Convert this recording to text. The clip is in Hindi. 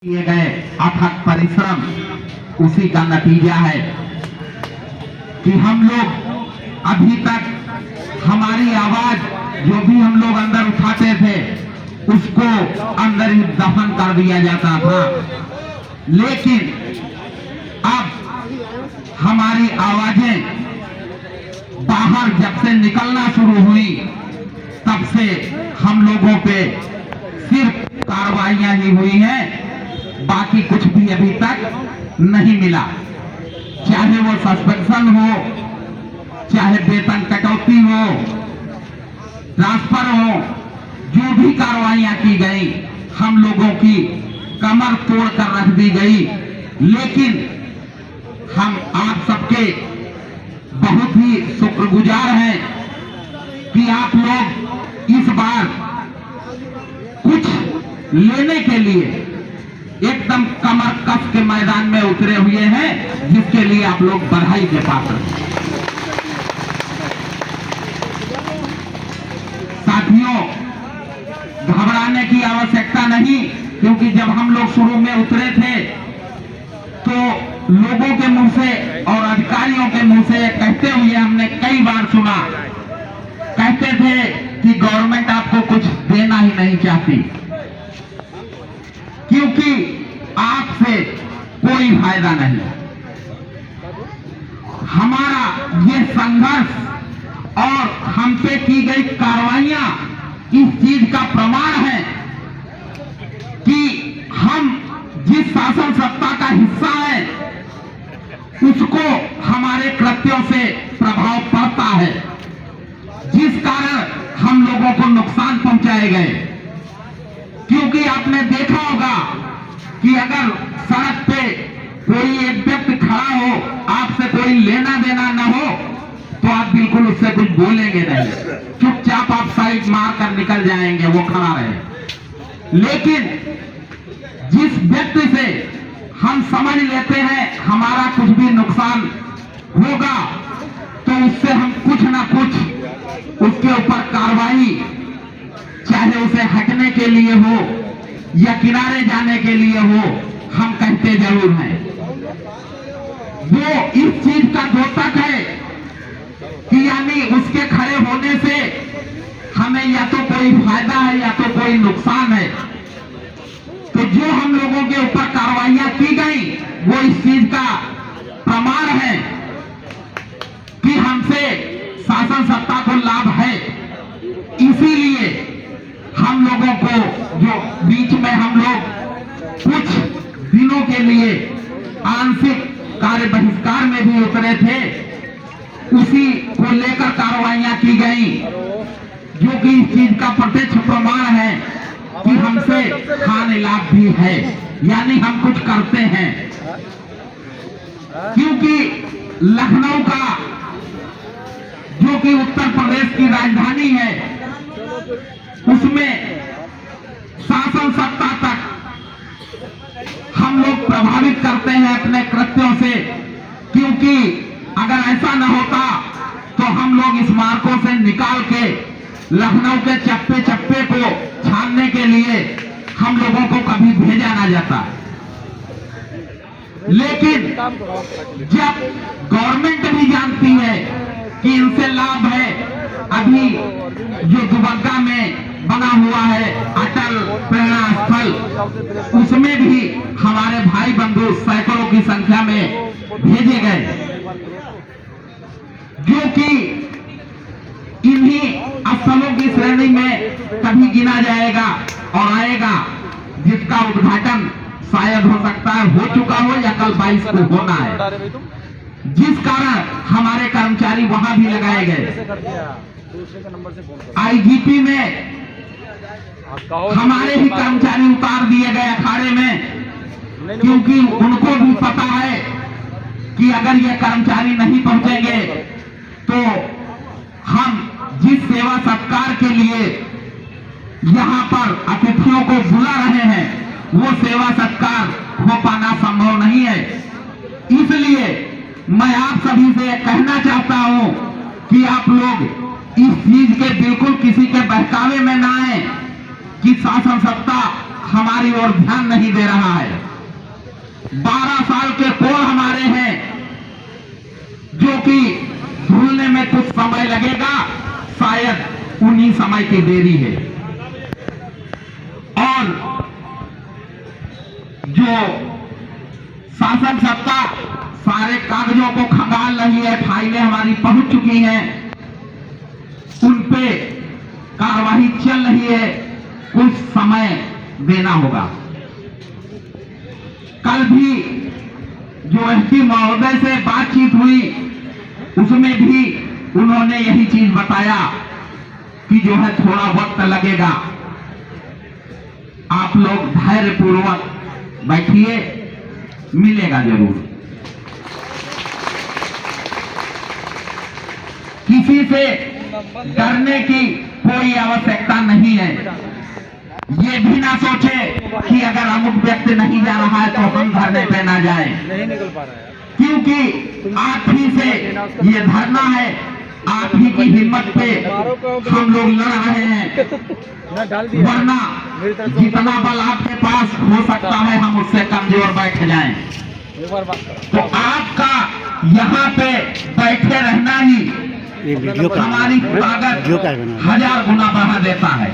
किए गए अथक परिश्रम उसी का नतीजा है कि हम लोग अभी तक हमारी आवाज जो भी हम लोग अंदर उठाते थे उसको अंदर ही दफन कर दिया जाता था। लेकिन अब हमारी आवाजें बाहर जब से निकलना शुरू हुई तब से हम लोगों पे सिर्फ कार्रवाइयां ही हुई हैं, बाकी कुछ भी अभी तक नहीं मिला। चाहे वो सस्पेंशन हो, चाहे वेतन कटौती हो, ट्रांसफर हो, जो भी कार्रवाइयां की गई हम लोगों की कमर तोड़ कर रख दी गई। लेकिन हम आप सबके बहुत ही शुक्रगुजार हैं कि आप लोग इस बार कुछ लेने के लिए एकदम कमर कस के मैदान में उतरे हुए हैं, जिसके लिए आप लोग बधाई के पात्र हैं। साथियों, घबराने की आवश्यकता नहीं, क्योंकि जब हम लोग शुरू में उतरे थे तो लोगों के मुंह से और अधिकारियों के मुंह से कहते हुए हमने कई बार सुना, कहते थे कि गवर्नमेंट आपको कुछ देना ही नहीं चाहती क्योंकि आपसे कोई फायदा नहीं। हमारा ये संघर्ष और हम पे की गई कार्रवाइयां इस चीज का प्रमाण है कि हम जिस शासन सत्ता का हिस्सा है उसको हमारे कृत्यों से प्रभाव पड़ता है, जिस कारण हम लोगों को नुकसान पहुंचाए गए। क्योंकि आपने देखा होगा कि अगर सड़क पे कोई एक व्यक्ति खड़ा हो, आपसे कोई लेना देना न हो, तो आप बिल्कुल उससे कुछ बोलेंगे नहीं, चुपचाप आप साइड मार कर निकल जाएंगे, वो खड़ा रहे। लेकिन जिस व्यक्ति से हम समझ लेते हैं हमारा कुछ भी नुकसान होगा, तो उससे हम कुछ ना कुछ उसके ऊपर कार्रवाई, चाहे उसे हटने के लिए हो या किनारे जाने के लिए हो, हम कहते जरूर हैं। वो इस चीज का द्योतक है कि यानी उसके खड़े होने से हमें या तो कोई फायदा है या तो कोई नुकसान है। तो जो हम लोगों के ऊपर कार्रवाइयां की गई वो इस चीज का प्रमाण है कि हमसे शासन सत्ता को लाभ है। इसीलिए हम लोगों को जो बीच में हम लोग कुछ दिनों के लिए आंशिक कार्य बहिष्कार में भी उतरे थे, उसी को लेकर कार्रवाइयां की गई, जो कि इस चीज का प्रत्यक्ष प्रमाण है कि हमसे खाने लाभ भी है, यानी हम कुछ करते हैं। क्योंकि लखनऊ का जो कि उत्तर प्रदेश की राजधानी है, उसमें शासन सत्ता तक हम लोग प्रभावित करते हैं अपने कृत्यों से। क्योंकि अगर ऐसा न होता तो हम लोग इस मार्गों से निकाल के लखनऊ के चप्पे चप्पे को छानने के लिए हम लोगों को कभी भेजा ना जाता। लेकिन जब गवर्नमेंट भी जानती है कि इनसे लाभ है, अभी जो दुबग्गा में बना हुआ है अटल प्रेरणा स्थल, उसमें भी हमारे भाई बंधु सैकड़ों की संख्या में भेजे गए, जो कि इन्हीं स्थलों की श्रेणी में कभी गिना जाएगा और आएगा, जिसका उद्घाटन शायद हो सकता है हो चुका हो या कल 22 को होना है, जिस कारण हमारे कर्मचारी वहां भी लगाए गए। आईजीपी में हमारे ही कर्मचारी उतार दिए गए अखाड़े में, क्योंकि उनको भी पता है कि अगर ये कर्मचारी नहीं पहुंचेंगे तो हम जिस सेवा सत्कार के लिए यहाँ पर अतिथियों को बुला रहे हैं वो सेवा सत्कार हो पाना संभव नहीं है। इसलिए मैं आप सभी से कहना चाहता हूं कि आप लोग इस चीज के बिल्कुल किसी के बहकावे में ना आए कि शासन सत्ता हमारी ओर ध्यान नहीं दे रहा है। 12 साल के कोल हमारे हैं जो कि धुलने में कुछ समय लगेगा, शायद उन्हीं समय की देरी है। और जो शासन सत्ता सारे कागजों को खंगाल रही है, फाइलें हमारी पहुंच चुकी हैं, उन पे कार्रवाई चल रही है, कुछ समय देना होगा। कल भी जो एसपी महोदय से बातचीत हुई उसमें भी उन्होंने यही चीज बताया कि जो है थोड़ा वक्त लगेगा, आप लोग धैर्य पूर्वक बैठिए, मिलेगा जरूर। किसी से डरने की कोई आवश्यकता नहीं है। ये भी ना सोचे कि अगर अमुक व्यक्ति नहीं जा रहा है तो हम धरने पे ना जाए, नहीं निकल पा रहा है, क्योंकि आप ही से ये धरना है, आप ही की हिम्मत पे हम लोग लड़ रहे हैं। वरना जितना बल आपके पास हो सकता है हम उससे कमजोर बैठ जाएं। तो आपका यहाँ पे बैठे रहना ही हमारी ताकत 1000 गुना बढ़ा देता है।